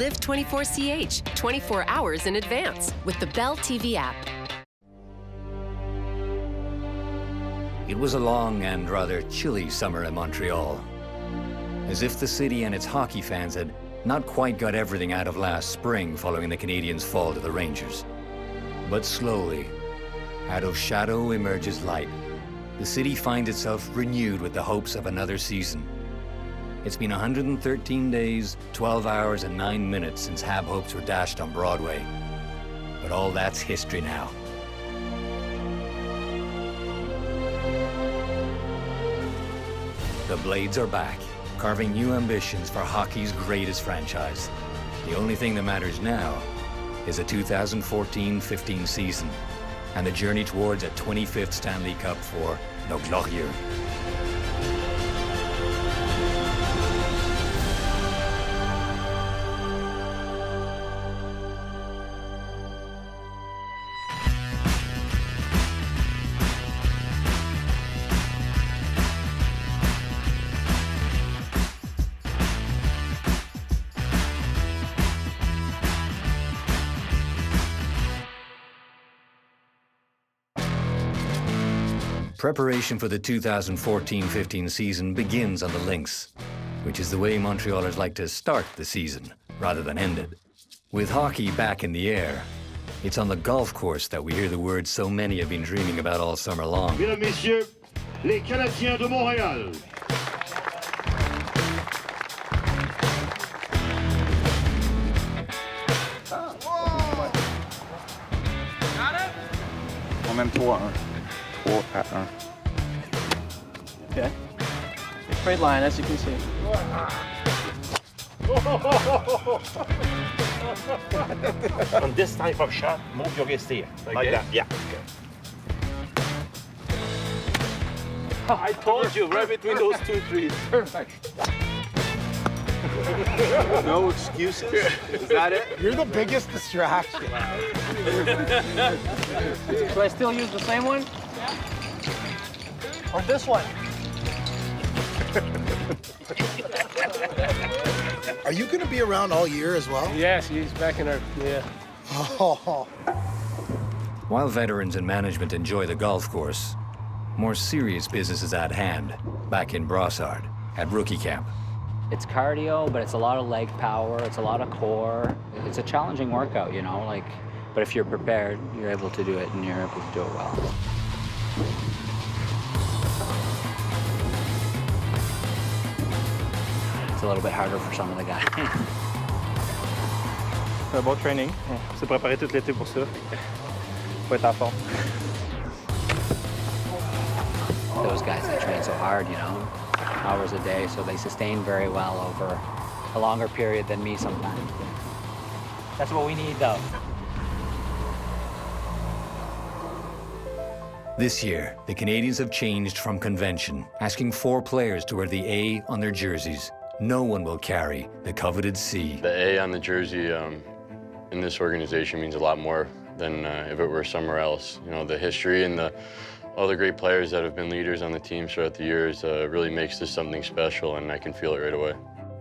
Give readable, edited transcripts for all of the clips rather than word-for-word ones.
Live 24CH 24 hours in advance with the Bell TV app. It was a long and rather chilly summer in Montreal. As if the city and its hockey fans had not quite got everything out of last spring following the Canadiens' fall to the Rangers. But slowly, out of shadow emerges light. The city finds itself renewed with the hopes of another season. It's been 113 days, 12 hours, and 9 minutes since Hab hopes were dashed on Broadway. But all that's history now. The Blades are back, carving new ambitions for hockey's greatest franchise. The only thing that matters now is the 2014-15 season and the journey towards a 25th Stanley Cup for the Glorieux. Preparation for the 2014-15 season begins on the links, which is the way Montrealers like to start the season rather than end it. With hockey back in the air, it's on the golf course that we hear the words so many have been dreaming about all summer long. Mesdames, Messieurs, les Canadiens de Montréal. Okay. Straight line, as you can see. On this type of shot, move your wrist here. Like that, yeah. I told you, right between those two trees. Perfect. No excuses? Is that it? You're the biggest distraction. Should I still use the same one? Or this one? Are you going to be around all year as well? Yes, he's back in our, yeah. Oh. While veterans and management enjoy the golf course, more serious business is at hand, back in Brossard, at rookie camp. It's cardio, but it's a lot of leg power, it's a lot of core. It's a challenging workout, you know, like, but if you're prepared, you're able to do it and you're able to do it well. It's a little bit harder for some of the guys. C'est un bon training. On s'est préparé tout l'été pour ça. Faut être en forme. Those guys, they train so hard, you know, hours a day, so they sustain very well over a longer period than me sometimes. That's what we need, though. This year, the Canadiens have changed from convention, asking 4 players to wear the A on their jerseys. No one will carry the coveted C. The A on the jersey in this organization means a lot more than if it were somewhere else. You know, the history and all the great players that have been leaders on the team throughout the years really makes this something special, and I can feel it right away.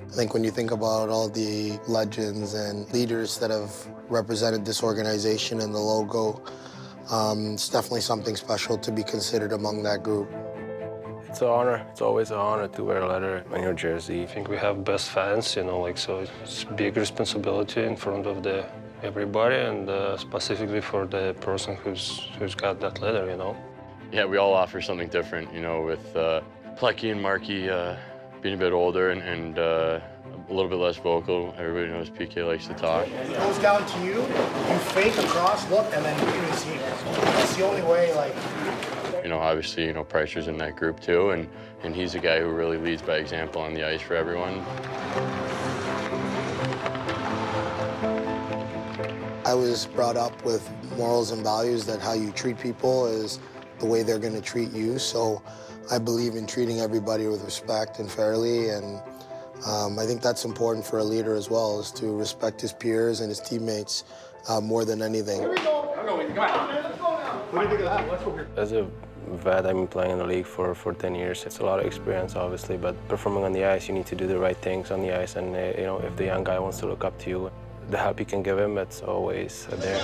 I think when you think about all the legends and leaders that have represented this organization and the logo, it's definitely something special to be considered among that group. It's an honor. It's always an honor to wear a letter on your jersey. I think we have best fans, you know, like, so it's a big responsibility in front of everybody, and specifically for the person who's got that letter, you know. Yeah, we all offer something different, you know, with Plecky and Marky being a bit older and a little bit less vocal. Everybody knows PK likes to talk. It goes down to you, you fake a cross look, and then you can see it. That's the only way, like... You know, obviously, you know, Preiser's in that group too, and he's a guy who really leads by example on the ice for everyone. I was brought up with morals and values that how you treat people is the way they're going to treat you. So I believe in treating everybody with respect and fairly, and I think that's important for a leader as well, is to respect his peers and his teammates more than anything. As a vet. I've been playing in the league for 10 years. It's a lot of experience, obviously, but performing on the ice, you need to do the right things on the ice. And, you know, if the young guy wants to look up to you, the help you can give him, it's always there.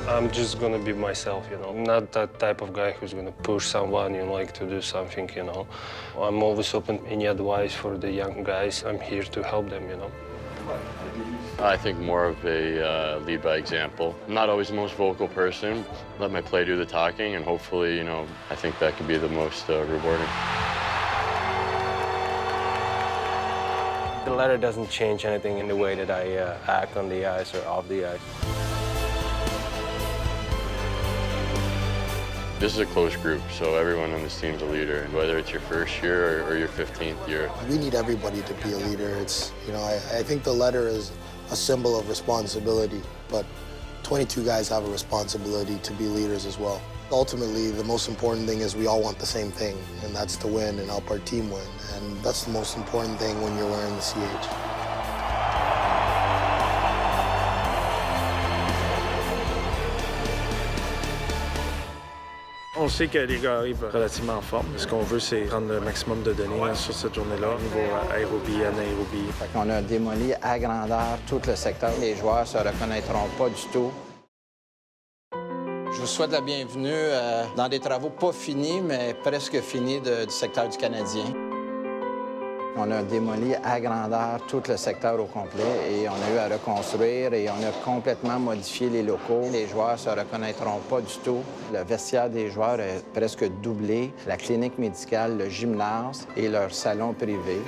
I'm just gonna be myself, you know. I'm not that type of guy who's gonna push someone, you know, like to do something, you know. I'm always open to any advice for the young guys. I'm here to help them, you know. I think more of a lead by example. I'm not always the most vocal person. Let my play do the talking, and hopefully, you know, I think that could be the most rewarding. The letter doesn't change anything in the way that I act on the ice or off the ice. This is a close group, so everyone on this team's a leader, whether it's your first year or your 15th year. We need everybody to be a leader. It's, you know, I think the letter is a symbol of responsibility, but 22 guys have a responsibility to be leaders as well. Ultimately, the most important thing is we all want the same thing, and that's to win and help our team win. And that's the most important thing when you're wearing the CH. On sait que les gars arrivent relativement en forme. Ce qu'on veut, c'est prendre le maximum de données sur cette journée-là, au niveau aérobie, anaérobie. On a démoli à grandeur tout le secteur. Les joueurs ne se reconnaîtront pas du tout. Je vous souhaite la bienvenue dans des travaux pas finis, mais presque finis du secteur du Canadien. On a démoli à grandeur tout le secteur au complet et on a eu à reconstruire et on a complètement modifié les locaux. Les joueurs ne se reconnaîtront pas du tout. Le vestiaire des joueurs est presque doublé. La clinique médicale, le gymnase et leur salon privé.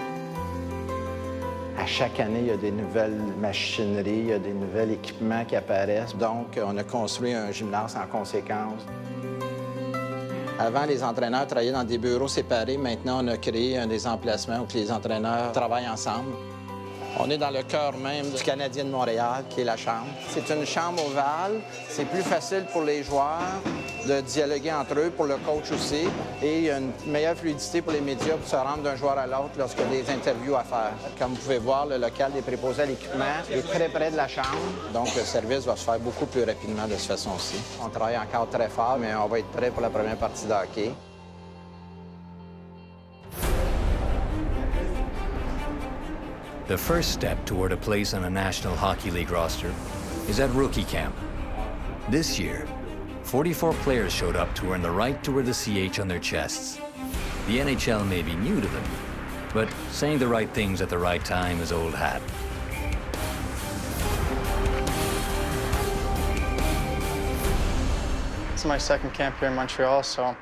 À chaque année, il y a des nouvelles machineries, il y a des nouveaux équipements qui apparaissent. Donc, on a construit un gymnase en conséquence. Avant, les entraîneurs travaillaient dans des bureaux séparés. Maintenant, on a créé des emplacements où les entraîneurs travaillent ensemble. On est dans le cœur même du Canadien de Montréal, qui est la chambre. C'est une chambre ovale. C'est plus facile pour les joueurs de dialoguer entre eux, pour le coach aussi. Et il y a une meilleure fluidité pour les médias pour se rendre d'un joueur à l'autre lorsqu'il y a des interviews à faire. Comme vous pouvez voir, le local des préposés à l'équipement est très près de la chambre. Donc, le service va se faire beaucoup plus rapidement de cette façon-ci. On travaille encore très fort, mais on va être prêt pour la première partie de hockey. The first step toward a place on a National Hockey League roster is at rookie camp. This year, 44 players showed up to earn the right to wear the CH on their chests. The NHL may be new to them, but saying the right things at the right time is old hat. It's my second camp here in Montreal, so I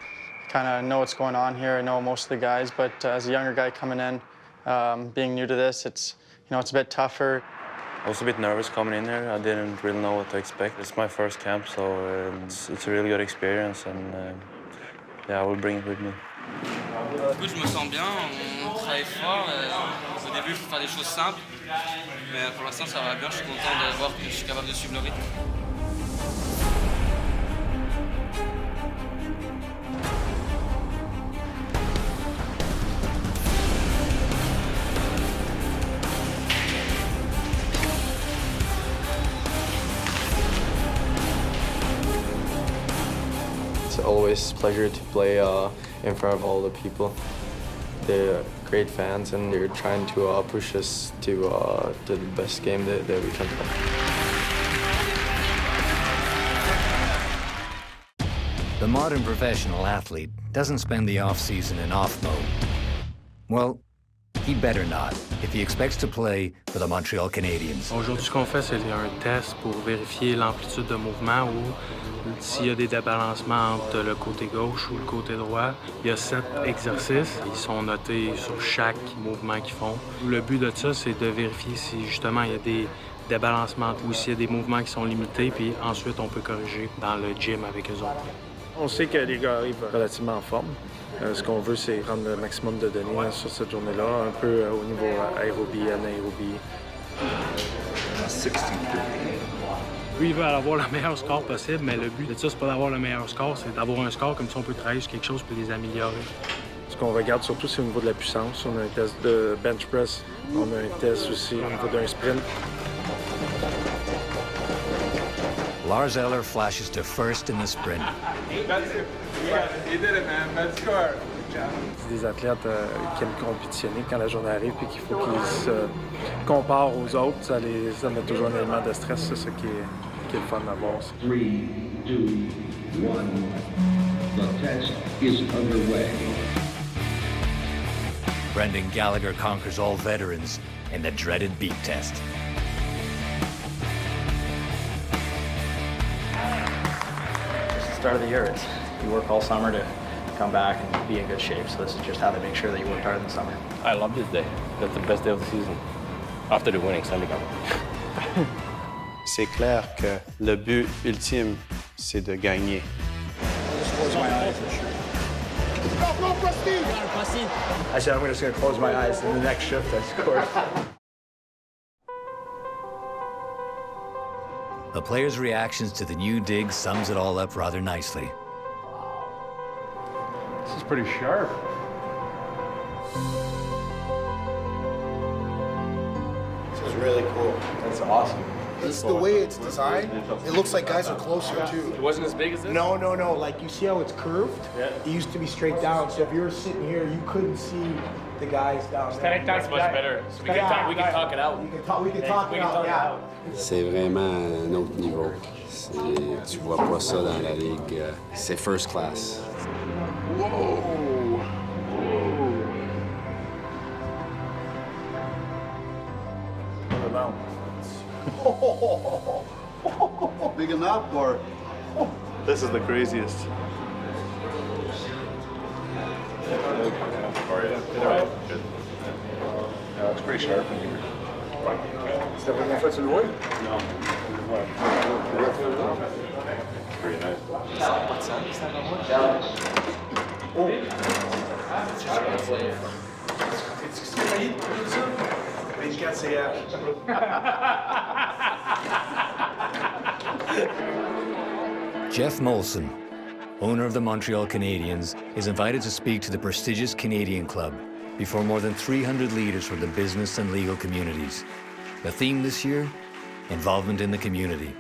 kind of know what's going on here. I know most of the guys, but as a younger guy coming in, being new to this, it's a bit tougher. I was a bit nervous coming in here. I didn't really know what to expect. It's my first camp, so it's a really good experience, and yeah, I will bring it with me. Écoute, je me sens bien, on travaille fort. Au début, il faut faire des choses simples, mais pour l'instant, ça va bien. Je suis content de voir que je suis capable de suivre le rythme. It's always a pleasure to play in front of all the people. They're great fans, and they're trying to push us to the best game that we can play. The modern professional athlete doesn't spend the off-season in off mode. Well, he better not if he expects to play for the Montreal Canadiens. Aujourd'hui, ce qu'on fait, c'est un test pour vérifier l'amplitude de mouvement ou s'il y a des débalancements entre le côté gauche ou le côté droit. Il y a 7 exercices. Ils sont notés sur chaque mouvement qu'ils font. Le but de ça, c'est de vérifier si justement il y a des débalancements ou s'il y a des mouvements qui sont limités, puis ensuite on peut corriger dans le gym avec eux autres. On sait que les gars arrivent relativement en forme. Ce qu'on veut, c'est prendre le maximum de données sur cette journée-là, un peu au niveau aérobie, anaérobie. Lui, il veut avoir le meilleur score possible, mais le but de ça, c'est pas d'avoir le meilleur score, c'est d'avoir un score comme ça on peut travailler sur quelque chose pour les améliorer. Ce qu'on regarde surtout, c'est au niveau de la puissance. On a un test de bench press, on a un test aussi au niveau d'un sprint. Lars Eller flashes to first in the sprint. You did it, man. Good score. C'est des athlètes qui aiment compétitionner quand la journée arrive puis qu'il faut qu'ils se comparent aux autres. Ça met toujours un élément de stress, c'est ça qui est le fun à voir. 3, 2, 1. The test is underway. Brendan Gallagher conquers all veterans in the dreaded beak test. It's the start of the year. You work all summer to come back and be in good shape. So this is just how they make sure that you worked hard in the summer. I love this day. That's the best day of the season. After the winning Stanley Cup. C'est clair que le but ultime, c'est de gagner. I said I'm just going to close my eyes and the next shift I scored. The players' reactions to the new dig sums it all up rather nicely. This is pretty sharp. This is really cool. That's awesome. It's the way it's designed. It looks like guys are closer too. It wasn't as big as this? No. Like you see how it's curved? Yeah. It used to be straight down. So if you were sitting here, you couldn't see the guys down there. That's much better. So we can talk it out. We can talk it out. Yeah. C'est vraiment un autre niveau. Tu vois pas ça dans la ligue. C'est first class. Whoa. Big enough, or? This is the craziest. Yeah, it's pretty sharp in here. Is that what you put in the wood? No. Pretty nice. What's that? Is that on Jeff Molson, owner of the Montreal Canadiens, is invited to speak to the prestigious Canadian Club before more than 300 leaders from the business and legal communities. The theme this year? Involvement in the community.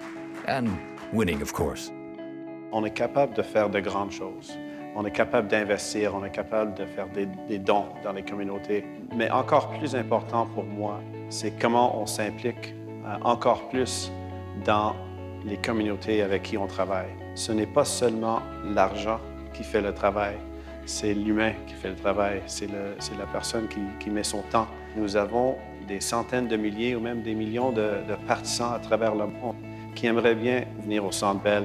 And winning, of course. On est capable de faire de grandes choses. On est capable d'investir, on est capable de faire des dons dans les communautés. Mais encore plus important pour moi, c'est comment on s'implique encore plus dans les communautés avec qui on travaille. Ce n'est pas seulement l'argent qui fait le travail, c'est l'humain qui fait le travail, c'est la personne qui met son temps. Nous avons des centaines de milliers ou même des millions de partisans à travers le monde qui aimeraient bien venir au Centre Bell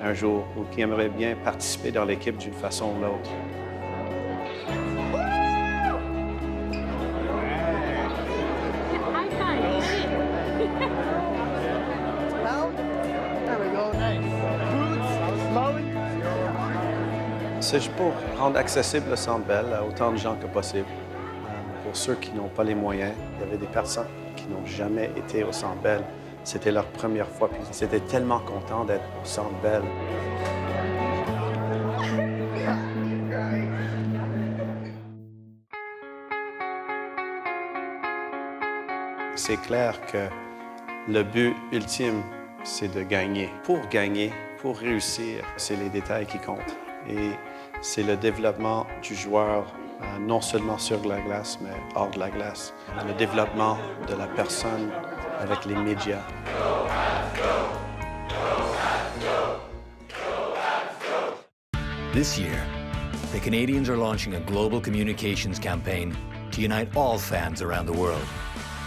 un jour ou qui aimeraient bien participer dans l'équipe d'une façon ou l'autre. C'est juste pour rendre accessible le Centre Bell à autant de gens que possible. Pour ceux qui n'ont pas les moyens, il y avait des personnes qui n'ont jamais été au Centre Bell. C'était leur première fois, puis ils étaient tellement contents d'être au Centre Bell. C'est clair que le but ultime, c'est de gagner. Pour gagner, pour réussir, c'est les détails qui comptent. Et c'est le développement du joueur, non seulement sur la glace, mais hors de la glace. Le développement de la personne avec les médias. This year, the Canadiens are launching a global communications campaign to unite all fans around the world.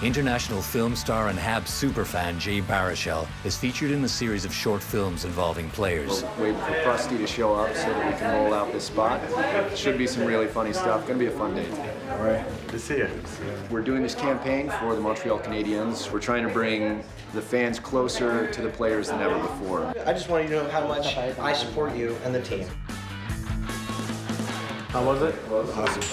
International film star and Habs superfan Jay Baruchel is featured in a series of short films involving players. We're waiting for Krusty to show up so that we can roll out this spot. Should be some really funny stuff. Gonna be a fun day today. All right. Good to see you. We're doing this campaign for the Montreal Canadiens. We're trying to bring the fans closer to the players than ever before. I just want you to know how much I support you and the team. How was it? Awesome.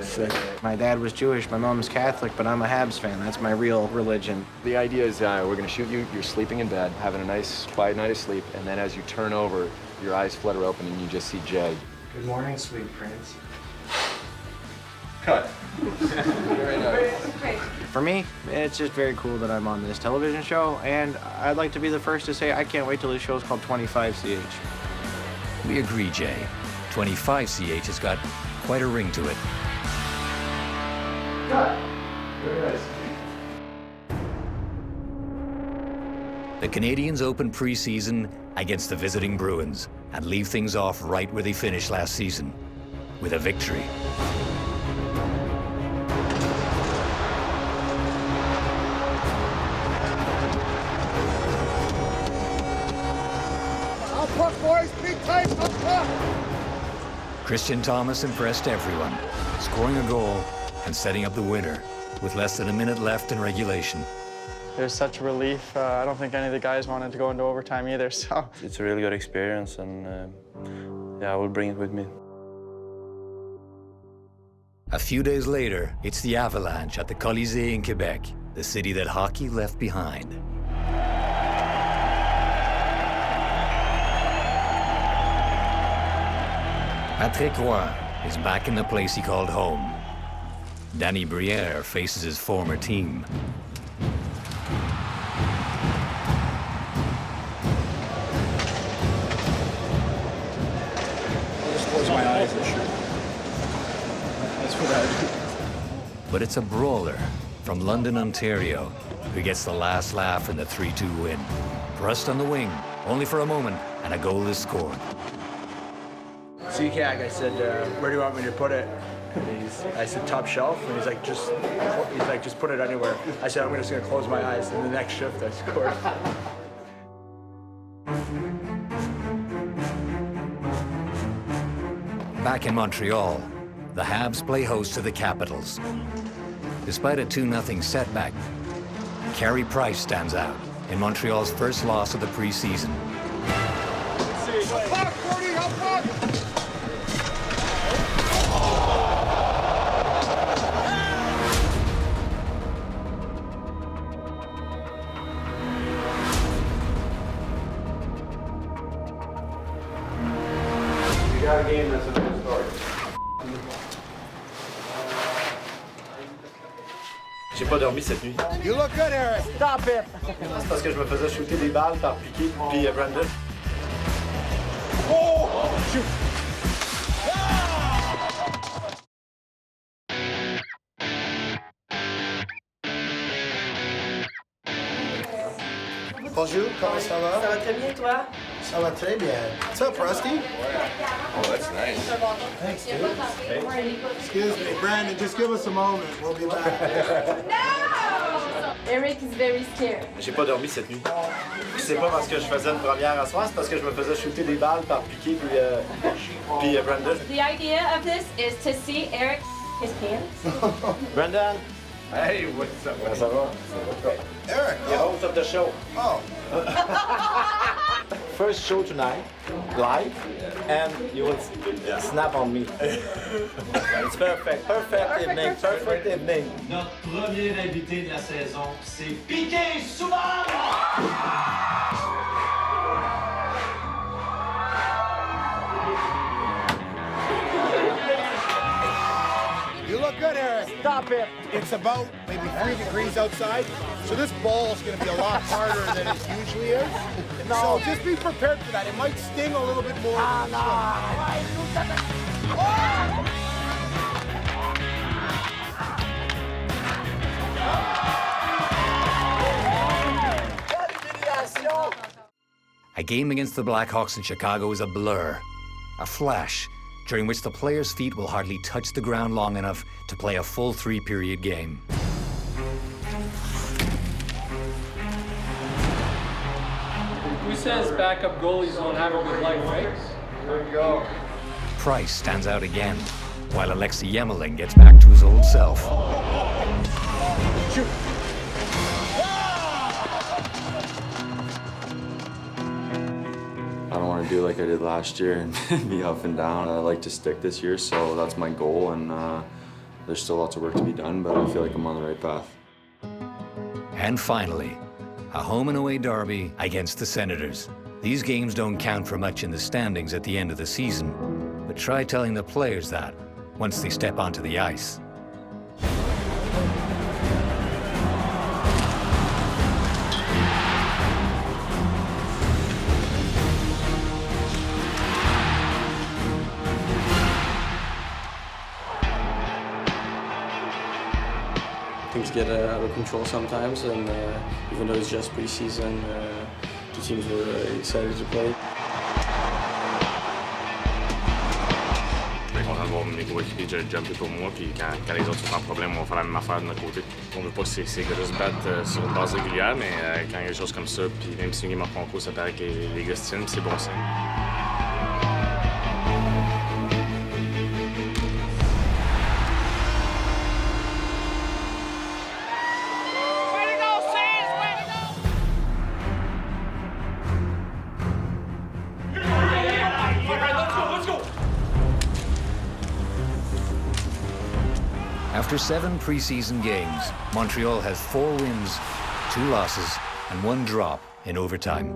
Sick. My dad was Jewish, my mom is Catholic, but I'm a Habs fan. That's my real religion. The idea is we're going to shoot you, you're sleeping in bed, having a nice, quiet night of sleep, and then as you turn over, your eyes flutter open and you just see Jay. Good morning, sweet prince. Cut. Very nice. For me, it's just very cool that I'm on this television show, and I'd like to be the first to say I can't wait till this show's called 25CH. We agree, Jay. 25CH has got quite a ring to it. Cut. Very nice. The Canadiens open preseason against the visiting Bruins and leave things off right where they finished last season, with a victory. Up puck, boys, be tight, up puck! Christian Thomas impressed everyone, scoring a goal and setting up the winner with less than a minute left in regulation. It was such a relief. I don't think any of the guys wanted to go into overtime either, so. It's a really good experience, and yeah, I will bring it with me. A few days later, it's the Avalanche at the Colisée in Quebec, the city that hockey left behind. Patrick Roy is back in the place he called home. Danny Briere faces his former team. Close my eyes and shoot. That's what I do. But it's a brawler from London, Ontario, who gets the last laugh in the 3-2 win. Thrust on the wing, only for a moment, and a goal is scored. CCAG, I said, where do you want me to put it? And I said, top shelf, and he's like, just put it anywhere. I said, I'm just gonna close my eyes, and the next shift I scored. Back in Montreal, the Habs play host to the Capitals. Despite a 2-0 setback, Carey Price stands out in Montreal's first loss of the preseason. You got a game that's a good story. J'ai pas dormi cette nuit. You look good, Eric. Stop it. C'est parce que je me faisais shooter des balles par Piqué puis Brandon. Oh! Shoot. Bonjour, comment ça va? Ça va très bien, toi? Ça va très bien. What's up, Rusty? Oh, that's nice. Thanks, dude. Excuse me, Brandon, just give us a moment. We'll be back. No! Eric is very scared. J'ai pas dormi cette nuit. C'est pas parce que je faisais une première à soir, c'est parce que je me faisais shooter des balles par Piqué puis Brandon. The idea of this is to see Eric his pants. Brandon. Hey, what's up? Ça va? Eric, The host of the show. Oh. First show tonight, live, and you will snap on me. It's perfect. Perfect evening. Perfect evening. Notre premier invité de la saison, c'est Piqué Souban! You look good, Eric. Stop it. It's about maybe 3 degrees outside, so this ball is going to be a lot harder than it usually is. So just be prepared for that. It might sting a little bit more. A game against the Blackhawks in Chicago is a blur, a flash, during which the players' feet will hardly touch the ground long enough to play a full 3-period game. Who says backup goalies don't have a good life, right? There you go. Price stands out again, while Alexei Yemelin gets back to his old self. Shoot. I don't want to do like I did last year and be up and down. I like to stick this year, so that's my goal, and there's still lots of work to be done, but I feel like I'm on the right path. And finally, a home and away derby against the Senators. These games don't count for much in the standings at the end of the season, but try telling the players that once they step onto the ice. things get out of control sometimes, and even though it's just preseason, the teams were excited to play. Je suis content de voir mes coéquipiers jumper pour moi, puis quand les autres sont en problème, on va faire la même affaire de notre côté. On veut pas que ces gars-là se battent sur une base régulière, mais quand il y a des choses comme ça, puis même si une game en concours, ça paraît que les gars se tiennent, c'est bon signe. After 7 preseason games, Montreal has 4 wins, 2 losses, and 1 drop in overtime.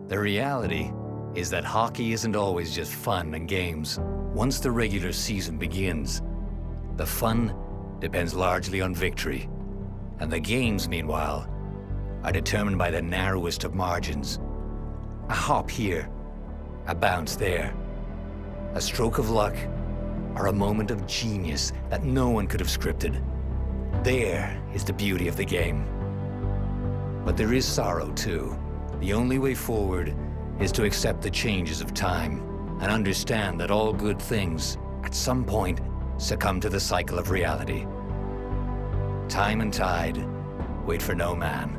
The reality is that hockey isn't always just fun and games. Once the regular season begins, the fun depends largely on victory, and the games, meanwhile, are determined by the narrowest of margins. A hop here, a bounce there, a stroke of luck, or a moment of genius that no one could have scripted. There is the beauty of the game. But there is sorrow too. The only way forward is to accept the changes of time and understand that all good things, at some point, succumb to the cycle of reality. Time and tide wait for no man.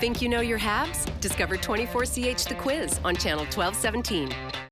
Think you know your Habs? Discover 24CH The Quiz on Channel 1217.